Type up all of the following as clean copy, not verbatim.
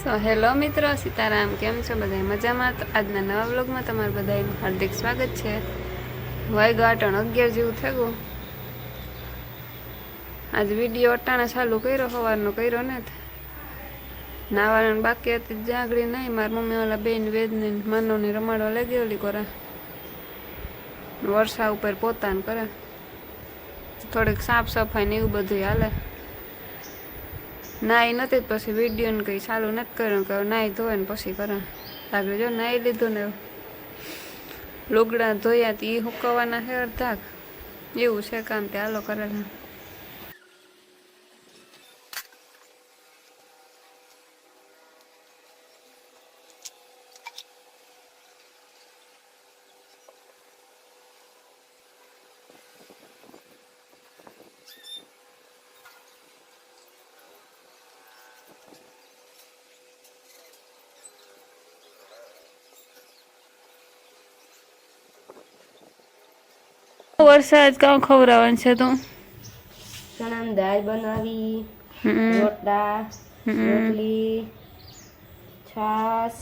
તો હેલો મિત્રો, સીતારામ. કેમ છો બધા? મજામાં? તો આજના નવા વ્લોગમાં તમારું બધાનું હાર્દિક સ્વાગત છે. વાગ્યા 11 જેવું થઈ ગયું. આજ વિડીયો અટાણા ચાલુ કર્યો, સવારનો કર્યો ને નાવાનું બાકી હતી. જાગડી નહીં, મારી મમ્મી ઓલા બેન વેદને માનવને રમાડવા લઈ ગઈ ઓલી કરે વર્ષા ઉપર પોતાને કરે. થોડીક સાફ સફાઈ ને એવું બધું હાલે. નાઈ નથી પછી વિડીયો ને કંઈ ચાલુ નથી કર્યું કે નાઈ ધોય ને પછી કરે. આગળ જો નાઈ લીધું ને લુગડા ધોયા એ હુકવવાના છે અડધા, એવું છે કામ. તે હાલો કરેલા. વરસાદ કાં ખવડાવવાનું છે તો ચણાની દાળ બનાવી, રોટલા, રોટલી, છાશ,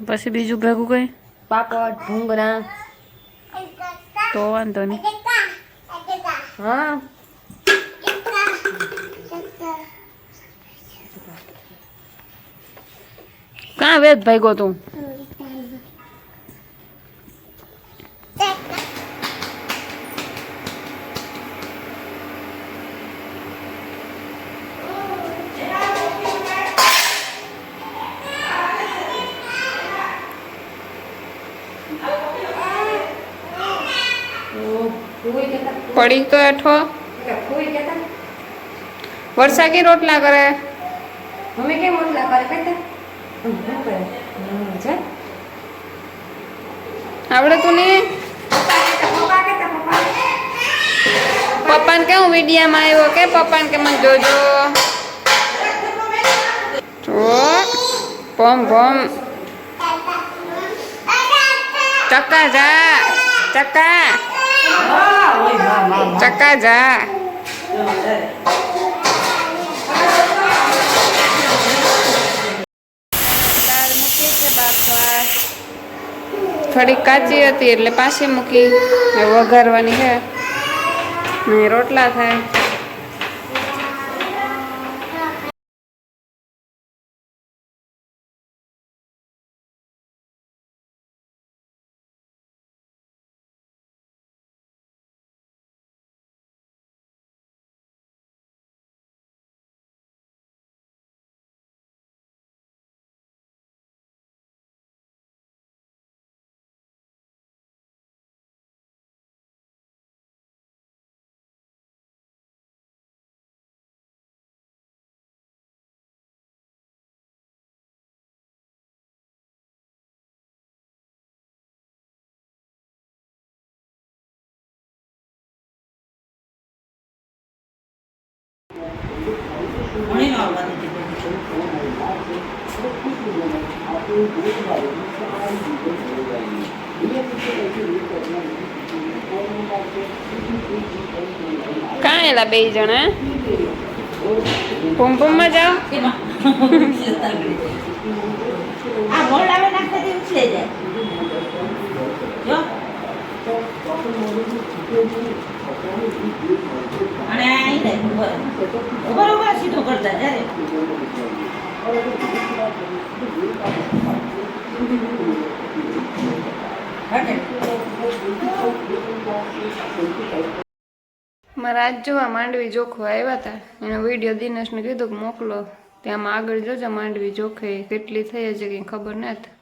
પછી બીજું ભેગું કઈ પાપડ, ભૂંગળા. તો વાંધો નહીં. હા, કાં વેદ ભાઈ તું? પડી તો એઠો વર્ષા કી રોટલા કરે. મમ્મી કેમ રોટલા કરે? આવડે તું નહીં? પપ્પાને કેવું વિડીયામાં આવ્યો કે પપ્પાને કે મને જોજો. પમ પમ ચક્કા જા, ચક્કા ચક્કા જા. દાળ મૂકી છે બાફવા. થોડીક કાચી હતી એટલે પાછી મૂકી. વઘારવાની છે ને રોટલા થાય. કાં એલા બે જણા પુમ માં જાઓ. સીધું કરતા ત્યારે મારા આજ જોવા માંડવી જોખવા આવ્યા હતા. એનો વિડીયો દિનેશને કીધું કે મોકલો. ત્યાંમાં આગળ જોજો માંડવી જોખે કેટલી થઈ હશે કંઈ ખબર નથી.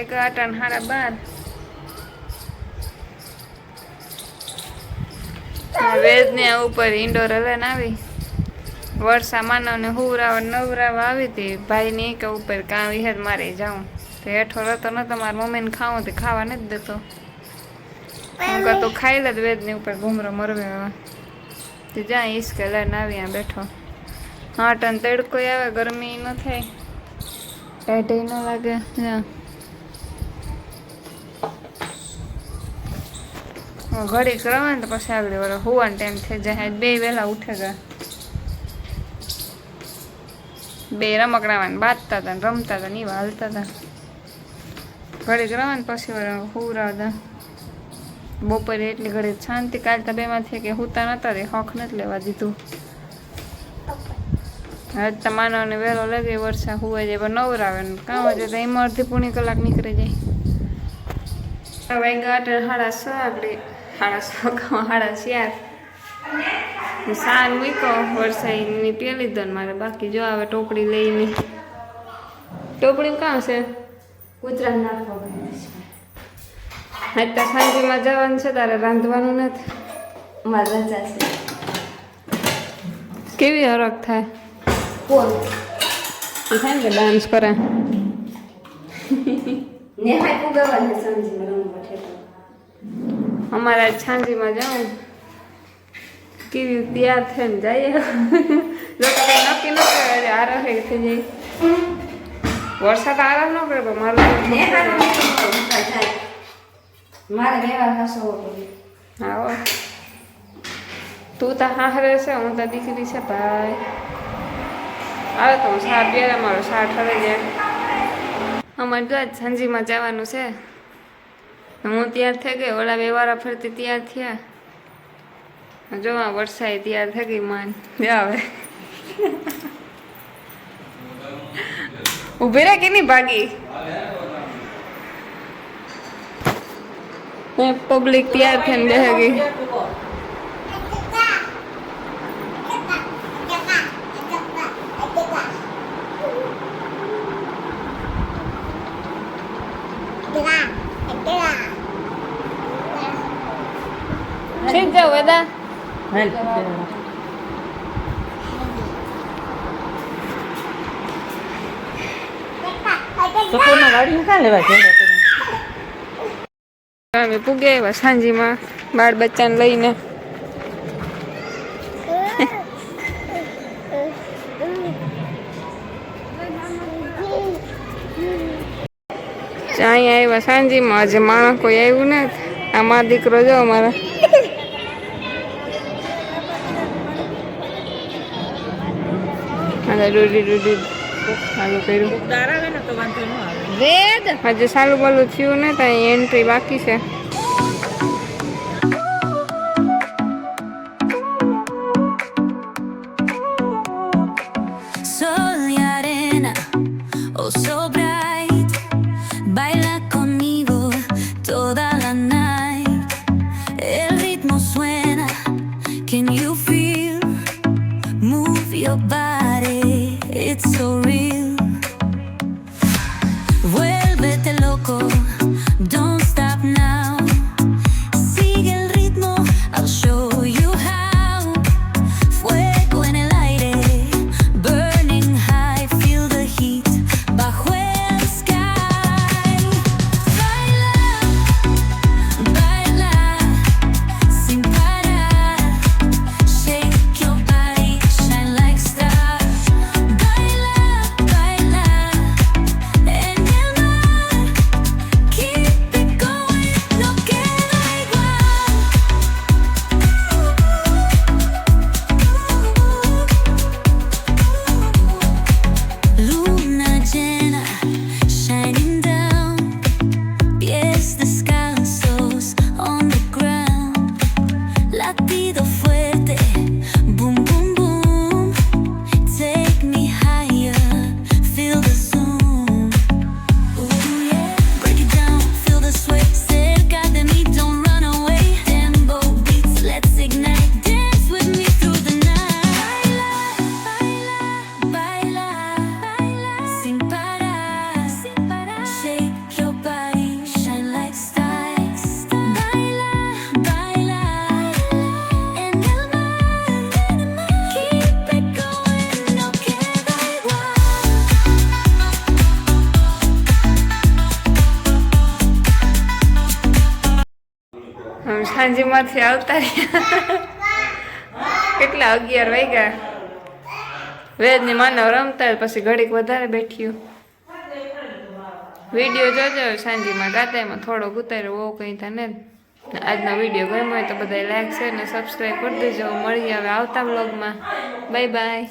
8 ને 12 વેદ ને ઉપર ઇન્ડોર હલન આવી વર્ષા માનવ ને હુરાવા નવરાવા આવી હતી ભાઈ ને કે ઉપર કાં વિહેર મારે જાઉં તો હેઠો રહેતો નતો મારી મમ્મીને ખાવું તે ખાવા નથી દેતો હું કહું તું ખાઈ લે વેદ ની ઉપર ઘૂમરો મરવે તે જ્યાં ઈસકે લઈને આવી ત્યાં બેઠો 8 અને તડકો આવે ગરમી ન થાય ટાઈટ ન લાગે ઘડી કરવા ને તો પછી આગળ વળે હોવાનો ટાઈમ થઈ જાય 2 વહેલા ઉઠે ગયા 2 રમકડામાં બાંધતા હતા ને રમતા હતા ને એવા હાલતા હતા ઘડી કરવા ને પછી હુરાવતા બપોરે એટલી ઘડી શાંતિ કાઢતા 2 માંથી કે હુતા નતા તે હોખ નથી લેવા દીધું હવે તો માનવને વહેલો લાગે વરસાદ હુવાઈ જાય પણ નવરાવે ને કામ હોય તો એમાં અડધી પૂણી કલાક નીકળી જાય વાગ્યા 8:30 આગળ 6:30 સાન મૂક્યો વરસાદની પી લીધો ને મારે બાકી જો આવે ટોપડી લઈને ટોપડી કામ છે કૂતરા નાખવા આજ તો સાંજમાં જવાનું છે તારે રાંધવાનું નથી મારે રજા છે કેવી હરખ થાય કોણ થાય ને કે ડાન્સ કરે નેહાય પુગાવાને સમજીને રમવા ઠેકો અમારે આજ સાંજીમાં જાઉં કેવી તૈયાર થઈને જઈએ લોકો કંઈ નક્કી ન કરે આરામ થઈ જાય વરસાદ આરામ ન કરે પણ મારું મારે વ્યવહાર હસો હા તું તો હારે છે હું તો દીકરી છે ભાઈ આવે તો હું સાર બે મારો સાર ઠરે જાય અમારે જો આજ સાંજીમાં જવાનું છે હું તૈયાર થઈ ગઈ ઓલા વ્યવહારા ફરતી તૈયાર થયા જો આ વરસાદ તૈયાર થઈ ગઈ માન આવે ઉભી રહે કે નહીં ભાગી પબ્લિક તૈયાર થઈને બેસી ગઈ ઠીક જાવ વેદા અમે પૂગે આવ્યા સાંજીમાં બાળ બચ્ચાને લઈને અહીંયા આવ્યા સાંજીમાં આજે માણસ કોઈ આવ્યું નથી આ મારો દીકરો જો અમારા ડૂડી ચાલુ કર્યું વેદ હજી સાલું બાલું થયું ને તો એન્ટ્રી બાકી છે હાંજીમાંથી આવતા રહ્યા કેટલા 11 વાગ્યા વેદની માનવ રમતા હોય, પછી ઘડીક વધારે બેઠ્યું. વિડીયો જોજો સાંજીમાં ગાતામાં થોડોક ઉતાર્યો બહુ કંઈ થાય ને. આજનો વિડીયો ગમ્યો હોય તો બધા લાઈક શેર ને સબસ્ક્રાઈબ કરી દેજો. મળીએ હવે આવતા વ્લોગમાં. Bye bye.